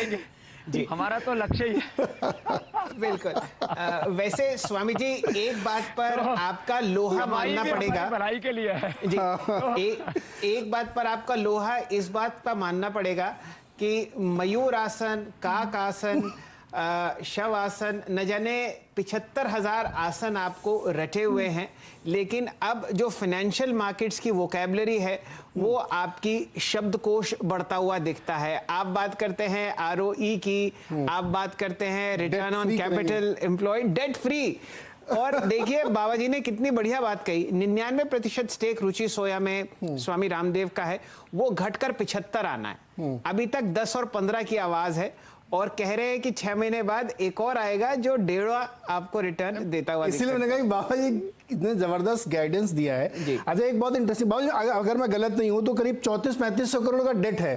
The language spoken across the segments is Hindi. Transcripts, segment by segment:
जाएंगे जी, हमारा तो लक्ष्य ही है। बिल्कुल। वैसे स्वामी जी, एक बात पर आपका लोहा मानना पड़ेगा, भलाई के लिए है जी, एक बात पर आपका लोहा इस बात का मानना पड़ेगा कि मयूर आसन, काक आसन, शव आसन, न जाने 75,000 आसन आपको रटे हुए हैं, लेकिन अब जो फाइनेंशियल मार्केट्स की वोकैबुलरी है वो आपकी शब्दकोश बढ़ता हुआ दिखता है। आप बात करते हैं आरओई की, आप बात करते हैं return on capital employed, debt free. और देखिए बाबा जी ने कितनी बढ़िया बात कही, 99% स्टेक रुचि सोया में स्वामी रामदेव का है, वो घटकर 75 आना है। अभी तक 10 और 15 की आवाज है और कह रहे हैं कि 6 महीने बाद एक और आएगा जो 1.5 आपको रिटर्न देता हुआ। इसलिए मैंने कहा कि बाबा जी इतने जबरदस्त गाइडेंस दिया है। अच्छा, एक बहुत इंटरेस्टिंग बाबा जी, अगर मैं गलत नहीं हूं तो करीब 34-3500 करोड़ का डेट है,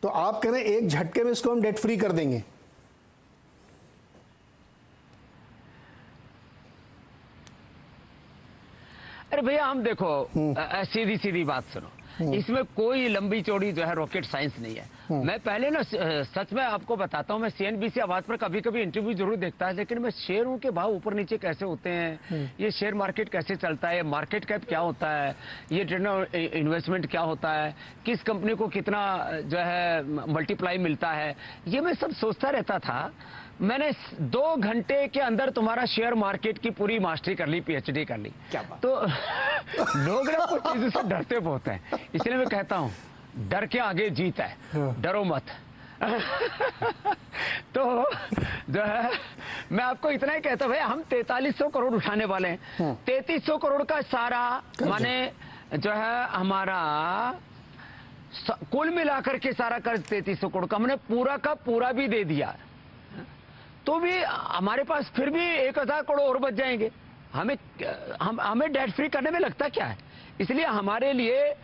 तो आप कह रहे हैं एक झटके में इसको हम डेट फ्री कर देंगे? अरे भैया हम देखो, सीधी सीधी बात सुनो, इसमें कोई लंबी चौड़ी जो है रॉकेट साइंस नहीं है। मैं पहले ना सच में आपको बताता हूँ, मैं सीएनबीसी आवाज पर कभी कभी इंटरव्यू जरूर देखता है, लेकिन मैं शेयरों के भाव ऊपर नीचे कैसे होते हैं, ये शेयर मार्केट कैसे चलता है, मार्केट कैप क्या होता है, ये इन्वेस्टमेंट क्या होता है, किस कंपनी को कितना जो है मल्टीप्लाई मिलता है, ये मैं सब सोचता रहता था। मैंने 2 घंटे के अंदर तुम्हारा शेयर मार्केट की पूरी मास्टरी कर ली, पीएचडी कर ली। क्या बात। तो लोग ना कुछ चीजों से डरते बहुत हैं, इसलिए मैं कहता हूं डर के आगे जीत है, डरो मत। तो जो है मैं आपको इतना ही कहता हूं, भाई हम 4300 करोड़ उठाने वाले हैं। 3300 करोड़ का सारा माने जो है हमारा कुल मिलाकर के सारा कर्ज 3300 करोड़ का हमने पूरा का पूरा भी दे दिया, तो भी हमारे पास फिर भी 1000 करोड़ और बच जाएंगे। हमें डेट फ्री करने में लगता क्या है, इसलिए हमारे लिए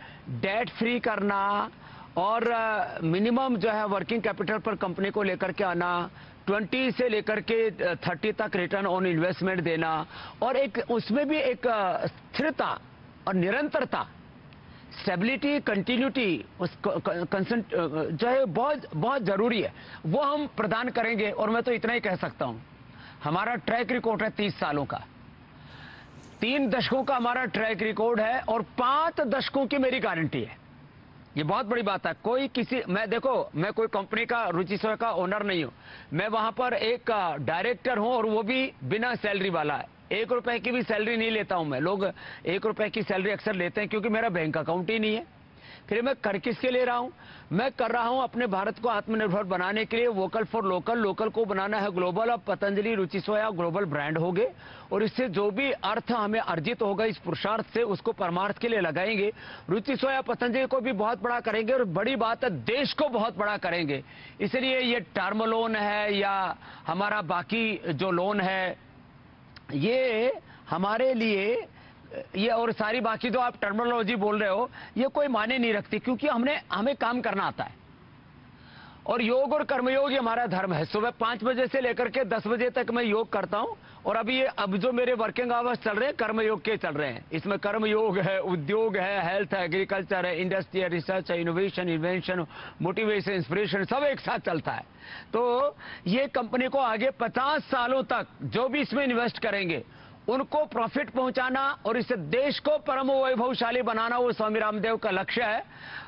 डेट फ्री करना और मिनिमम जो है वर्किंग कैपिटल पर कंपनी को लेकर के आना, 20 से लेकर के 30 तक रिटर्न ऑन इन्वेस्टमेंट देना, और एक उसमें भी एक स्थिरता और निरंतरता, स्टेबिलिटी, कंटिन्यूटी जो है बहुत बहुत जरूरी है, वो हम प्रदान करेंगे। और मैं तो इतना ही कह सकता हूं, हमारा ट्रैक रिकॉर्ड है 30 सालों का, 3 दशकों का हमारा ट्रैक रिकॉर्ड है और 5 दशकों की मेरी गारंटी है। ये बहुत बड़ी बात है। कोई किसी, मैं देखो मैं कोई कंपनी का रुचि सोया का ओनर नहीं हूं, मैं वहां पर एक डायरेक्टर हूं और वो भी बिना सैलरी वाला है। 1 रुपए की भी सैलरी नहीं लेता हूं मैं। लोग 1 रुपए की सैलरी अक्सर लेते हैं क्योंकि मेरा बैंक अकाउंट ही नहीं है। फिर मैं कर किसके ले रहा हूं? मैं कर रहा हूं अपने भारत को आत्मनिर्भर बनाने के लिए, वोकल फॉर लोकल, लोकल को बनाना है ग्लोबल। अब पतंजलि रुचि सोया ग्लोबल ब्रांड हो गए और इससे जो भी अर्थ हमें अर्जित होगा इस पुरुषार्थ से, उसको परमार्थ के लिए लगाएंगे। रुचि सोया पतंजलि को भी बहुत बड़ा करेंगे और बड़ी बात है देश को बहुत बड़ा करेंगे। इसलिए ये टर्म लोन है या हमारा बाकी जो लोन है, ये हमारे लिए, ये और सारी बाकी जो आप टर्मिनोलॉजी बोल रहे हो, ये कोई मायने नहीं रखती, क्योंकि हमें काम करना आता है। और योग और कर्मयोग ये हमारा धर्म है। सुबह 5 बजे से लेकर के 10 बजे तक मैं योग करता हूं और अब जो मेरे वर्किंग आवर्स चल रहे हैं कर्मयोग के चल रहे हैं। इसमें कर्मयोग है, उद्योग है, हेल्थ है, एग्रीकल्चर है, इंडस्ट्री है, रिसर्च है, इनोवेशन, इन्वेंशन, मोटिवेशन, इंस्पिरेशन, सब एक साथ चलता है। तो ये कंपनी को आगे 50 सालों तक जो भी इसमें इन्वेस्ट करेंगे उनको प्रॉफिट पहुंचाना और इसे देश को परम वैभवशाली बनाना, वो स्वामी रामदेव का लक्ष्य है।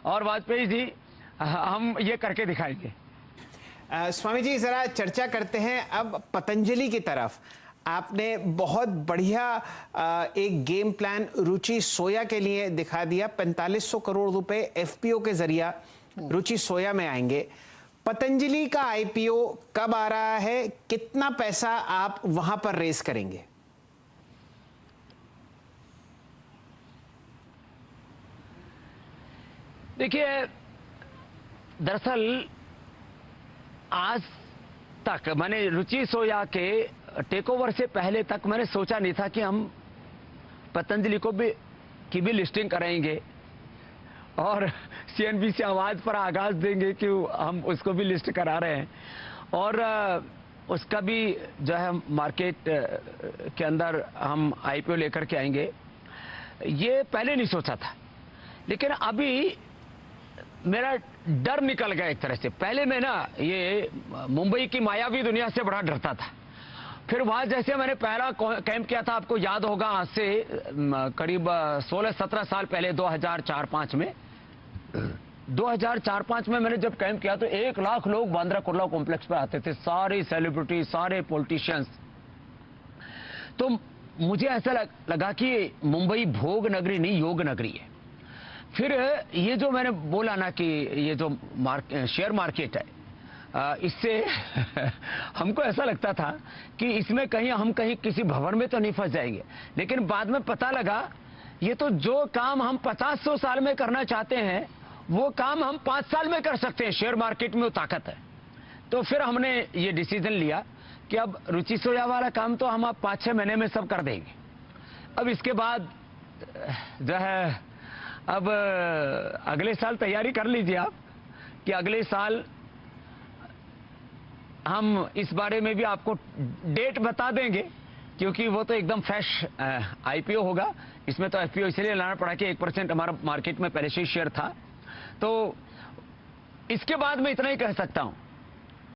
और वाजपेयी जी, हम ये करके दिखाएंगे। स्वामी जी जरा चर्चा करते हैं अब पतंजलि की तरफ। आपने बहुत बढ़िया एक गेम प्लान रुचि सोया के लिए दिखा दिया। 4500 करोड़ रुपए एफपीओ के जरिया रुचि सोया में आएंगे। पतंजलि का आईपीओ कब आ रहा है, कितना पैसा आप वहां पर रेस करेंगे? देखिए, दरअसल आज तक मैंने रुचि सोया के टेक ओवर से पहले तक मैंने सोचा नहीं था कि हम पतंजलि को की भी लिस्टिंग करेंगे और सीएनबीसी आवाज पर आगाज देंगे कि हम उसको भी लिस्ट करा रहे हैं और उसका भी जो है मार्केट के अंदर हम आईपीओ लेकर के आएंगे। ये पहले नहीं सोचा था, लेकिन अभी मेरा डर निकल गया एक तरह से। पहले मैं ना ये मुंबई की मायावी दुनिया से बड़ा डरता था। फिर वहां जैसे मैंने पहला कैंप किया था, आपको याद होगा, आज से करीब 16-17 साल पहले 2004-5 में 2004-5 में मैंने जब कैंप किया तो 1 लाख लोग बांद्रा कुर्ला कॉम्प्लेक्स पे आते थे, सारे सेलिब्रिटी, सारे पॉलिटिशियंस। तो मुझे ऐसा लगा कि मुंबई भोग नगरी नहीं, योग नगरी है। फिर ये जो मैंने बोला ना कि ये जो शेयर मार्केट है, इससे हमको ऐसा लगता था कि इसमें हम कहीं किसी भंवर में तो नहीं फंस जाएंगे। लेकिन बाद में पता लगा ये तो जो काम हम 50-100 साल में करना चाहते हैं वो काम हम 5 साल में कर सकते हैं। शेयर मार्केट में वो ताकत है। तो फिर हमने ये डिसीजन लिया कि अब रुचि सोया वाला काम तो हम अब 5-6 महीने में सब कर देंगे। अब इसके बाद जो है, अब अगले साल तैयारी कर लीजिए आप कि अगले साल हम इस बारे में भी आपको डेट बता देंगे, क्योंकि वो तो एकदम फ्रेश आईपीओ होगा। इसमें तो एफपीओ इसलिए लाना पड़ा कि 1% हमारा मार्केट में पहले से ही शेयर था। तो इसके बाद मैं इतना ही कह सकता हूं